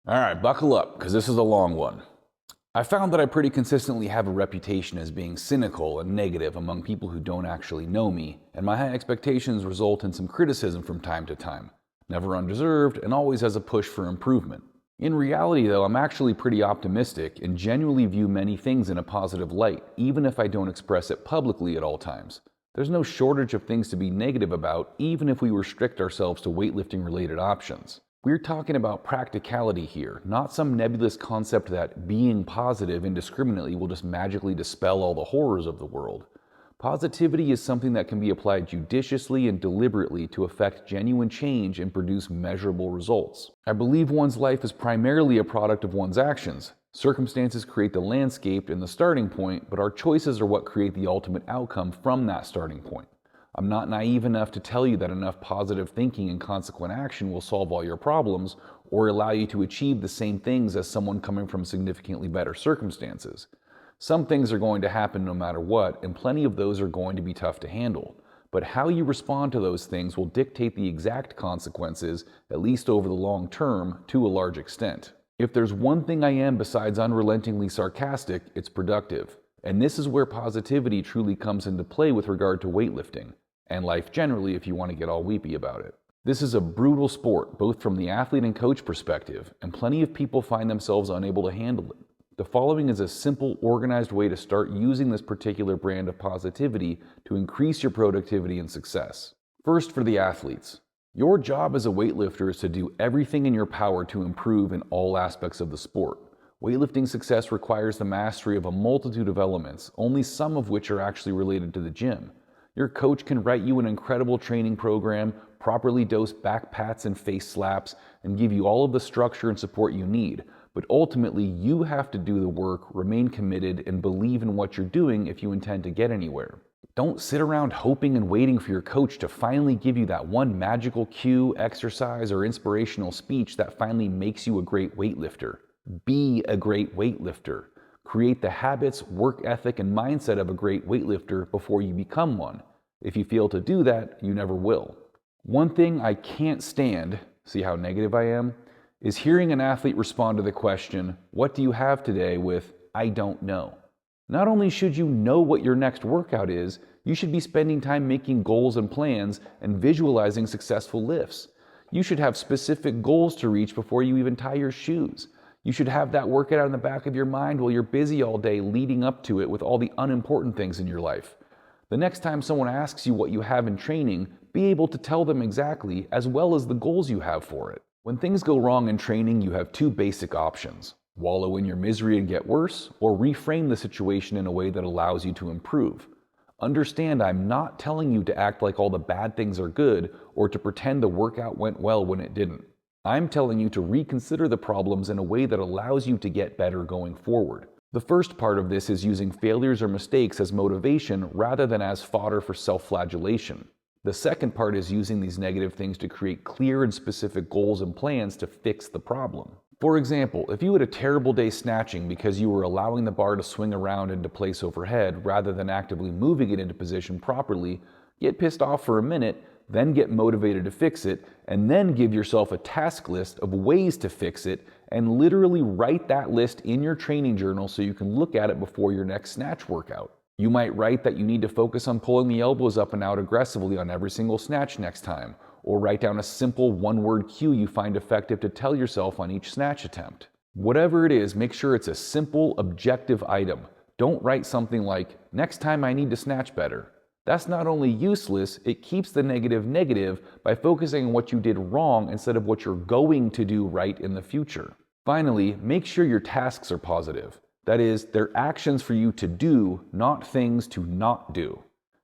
All right, buckle up, because this is a long one. I found that I pretty consistently have a reputation as being cynical and negative among people who don't actually know me, and my high expectations result in some criticism from time to time, never undeserved and always as a push for improvement. In reality, though, I'm actually pretty optimistic and genuinely view many things in a positive light, even if I don't express it publicly at all times. There's no shortage of things to be negative about, even if we restrict ourselves to weightlifting related options. We're talking about practicality here, not some nebulous concept that being positive indiscriminately will just magically dispel all the horrors of the world. Positivity is something that can be applied judiciously and deliberately to effect genuine change and produce measurable results. I believe one's life is primarily a product of one's actions. Circumstances create the landscape and the starting point, but our choices are what create the ultimate outcome from that starting point. I'm not naive enough to tell you that enough positive thinking and consequent action will solve all your problems or allow you to achieve the same things as someone coming from significantly better circumstances. Some things are going to happen no matter what, and plenty of those are going to be tough to handle. But how you respond to those things will dictate the exact consequences, at least over the long term, to a large extent. If there's one thing I am besides unrelentingly sarcastic, it's productive. And this is where positivity truly comes into play with regard to weightlifting, and life generally if you want to get all weepy about it. This is a brutal sport, both from the athlete and coach perspective, and plenty of people find themselves unable to handle it. The following is a simple, organized way to start using this particular brand of positivity to increase your productivity and success. First, for the athletes. Your job as a weightlifter is to do everything in your power to improve in all aspects of the sport. Weightlifting success requires the mastery of a multitude of elements, only some of which are actually related to the gym. Your coach can write you an incredible training program, properly dose back pats and face slaps, and give you all of the structure and support you need. But ultimately, you have to do the work, remain committed, and believe in what you're doing if you intend to get anywhere. Don't sit around hoping and waiting for your coach to finally give you that one magical cue, exercise, or inspirational speech that finally makes you a great weightlifter. Be a great weightlifter. Create the habits, work ethic, and mindset of a great weightlifter before you become one. If you fail to do that, you never will. One thing I can't stand, see how negative I am, is hearing an athlete respond to the question, "What do you have today?" with, "I don't know." Not only should you know what your next workout is, you should be spending time making goals and plans and visualizing successful lifts. You should have specific goals to reach before you even tie your shoes. You should have that workout in the back of your mind while you're busy all day leading up to it with all the unimportant things in your life. The next time someone asks you what you have in training, be able to tell them exactly, as well as the goals you have for it. When things go wrong in training, you have two basic options: wallow in your misery and get worse, or reframe the situation in a way that allows you to improve. Understand, I'm not telling you to act like all the bad things are good or to pretend the workout went well when it didn't. I'm telling you to reconsider the problems in a way that allows you to get better going forward. The first part of this is using failures or mistakes as motivation rather than as fodder for self-flagellation. The second part is using these negative things to create clear and specific goals and plans to fix the problem. For example, if you had a terrible day snatching because you were allowing the bar to swing around into place overhead rather than actively moving it into position properly, get pissed off for a minute, then get motivated to fix it, and then give yourself a task list of ways to fix it, and literally write that list in your training journal so you can look at it before your next snatch workout. You might write that you need to focus on pulling the elbows up and out aggressively on every single snatch next time, or write down a simple one-word cue you find effective to tell yourself on each snatch attempt. Whatever it is, make sure it's a simple, objective item. Don't write something like, "Next time I need to snatch better." That's not only useless, it keeps the negative by focusing on what you did wrong instead of what you're going to do right in the future. Finally, make sure your tasks are positive. That is, they're actions for you to do, not things to not do.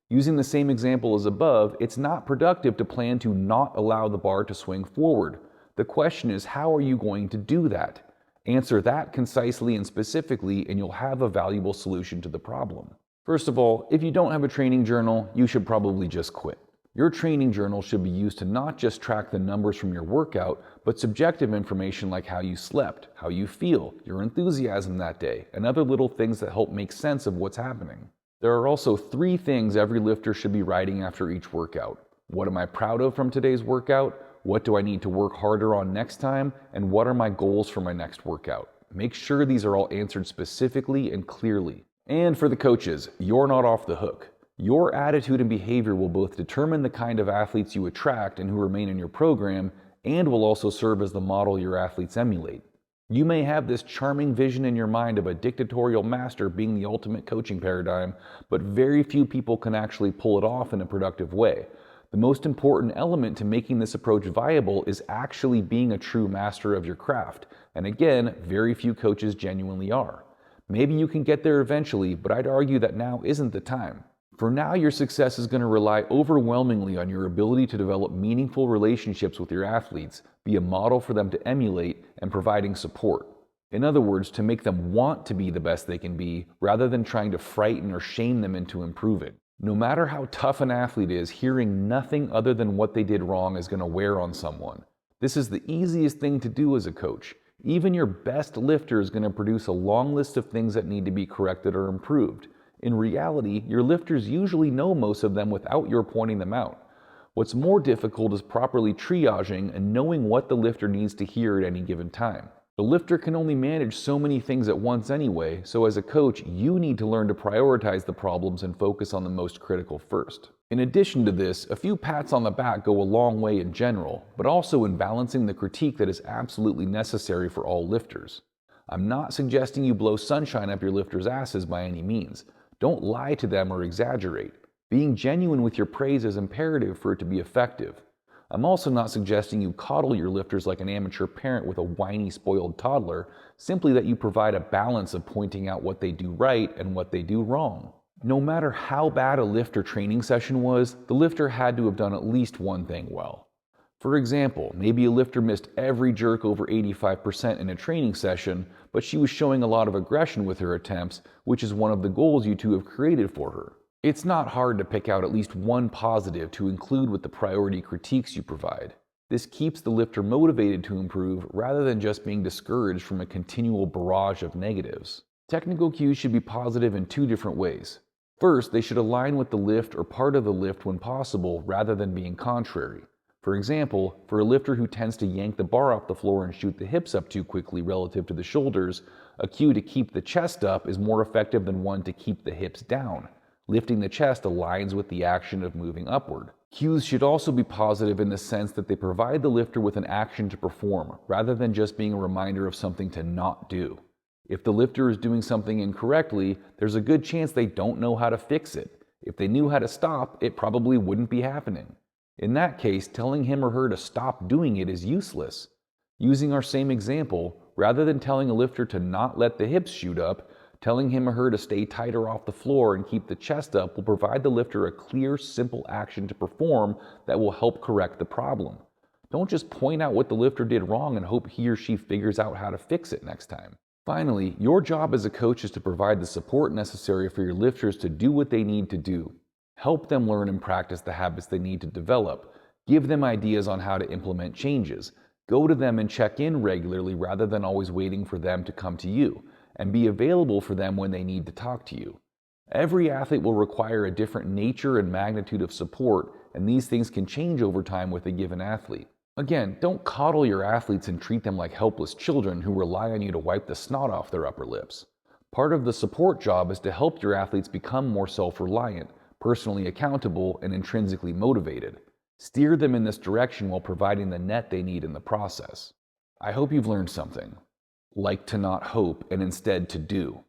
Using the same example as above, it's not productive to plan to not allow the bar to swing forward. The question is, how are you going to do that? Answer that concisely and specifically, and you'll have a valuable solution to the problem. First of all, if you don't have a training journal, you should probably just quit. Your training journal should be used to not just track the numbers from your workout, but subjective information like how you slept, how you feel, your enthusiasm that day, and other little things that help make sense of what's happening. There are also 3 things every lifter should be writing after each workout. What am I proud of from today's workout? What do I need to work harder on next time? And what are my goals for my next workout? Make sure these are all answered specifically and clearly. And for the coaches, you're not off the hook. Your attitude and behavior will both determine the kind of athletes you attract and who remain in your program, and will also serve as the model your athletes emulate. You may have this charming vision in your mind of a dictatorial master being the ultimate coaching paradigm, but very few people can actually pull it off in a productive way. The most important element to making this approach viable is actually being a true master of your craft, and again, very few coaches genuinely are. Maybe you can get there eventually, but I'd argue that now isn't the time. For now, your success is going to rely overwhelmingly on your ability to develop meaningful relationships with your athletes, be a model for them to emulate, and providing support. In other words, to make them want to be the best they can be, rather than trying to frighten or shame them into improving. No matter how tough an athlete is, hearing nothing other than what they did wrong is going to wear on someone. This is the easiest thing to do as a coach. Even your best lifter is going to produce a long list of things that need to be corrected or improved. In reality, your lifters usually know most of them without your pointing them out. What's more difficult is properly triaging and knowing what the lifter needs to hear at any given time. The lifter can only manage so many things at once anyway, so as a coach, you need to learn to prioritize the problems and focus on the most critical first. In addition to this, a few pats on the back go a long way in general, but also in balancing the critique that is absolutely necessary for all lifters. I'm not suggesting you blow sunshine up your lifters' asses by any means. Don't lie to them or exaggerate. Being genuine with your praise is imperative for it to be effective. I'm also not suggesting you coddle your lifters like an amateur parent with a whiny, spoiled toddler, simply that you provide a balance of pointing out what they do right and what they do wrong. No matter how bad a lifter training session was, the lifter had to have done at least one thing well. For example, maybe a lifter missed every jerk over 85% in a training session, but she was showing a lot of aggression with her attempts, which is one of the goals you two have created for her. It's not hard to pick out at least one positive to include with the priority critiques you provide. This keeps the lifter motivated to improve rather than just being discouraged from a continual barrage of negatives. Technical cues should be positive in two different ways. First, they should align with the lift or part of the lift when possible rather than being contrary. For example, for a lifter who tends to yank the bar off the floor and shoot the hips up too quickly relative to the shoulders, a cue to keep the chest up is more effective than one to keep the hips down. Lifting the chest aligns with the action of moving upward. Cues should also be positive in the sense that they provide the lifter with an action to perform, rather than just being a reminder of something to not do. If the lifter is doing something incorrectly, there's a good chance they don't know how to fix it. If they knew how to stop, it probably wouldn't be happening. In that case, telling him or her to stop doing it is useless. Using our same example, rather than telling a lifter to not let the hips shoot up, telling him or her to stay tighter off the floor and keep the chest up will provide the lifter a clear, simple action to perform that will help correct the problem. Don't just point out what the lifter did wrong and hope he or she figures out how to fix it next time. Finally, your job as a coach is to provide the support necessary for your lifters to do what they need to do. Help them learn and practice the habits they need to develop. Give them ideas on how to implement changes. Go to them and check in regularly rather than always waiting for them to come to you. And be available for them when they need to talk to you. Every athlete will require a different nature and magnitude of support, and these things can change over time with a given athlete. Again, don't coddle your athletes and treat them like helpless children who rely on you to wipe the snot off their upper lips. Part of the support job is to help your athletes become more self-reliant, personally accountable, and intrinsically motivated. Steer them in this direction while providing the net they need in the process. I hope you've learned something. Like to not hope and instead to do.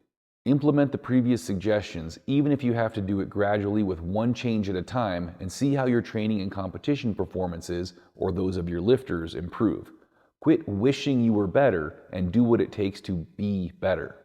Implement the previous suggestions, even if you have to do it gradually with one change at a time, and see how your training and competition performances, or those of your lifters, improve. Quit wishing you were better and do what it takes to be better.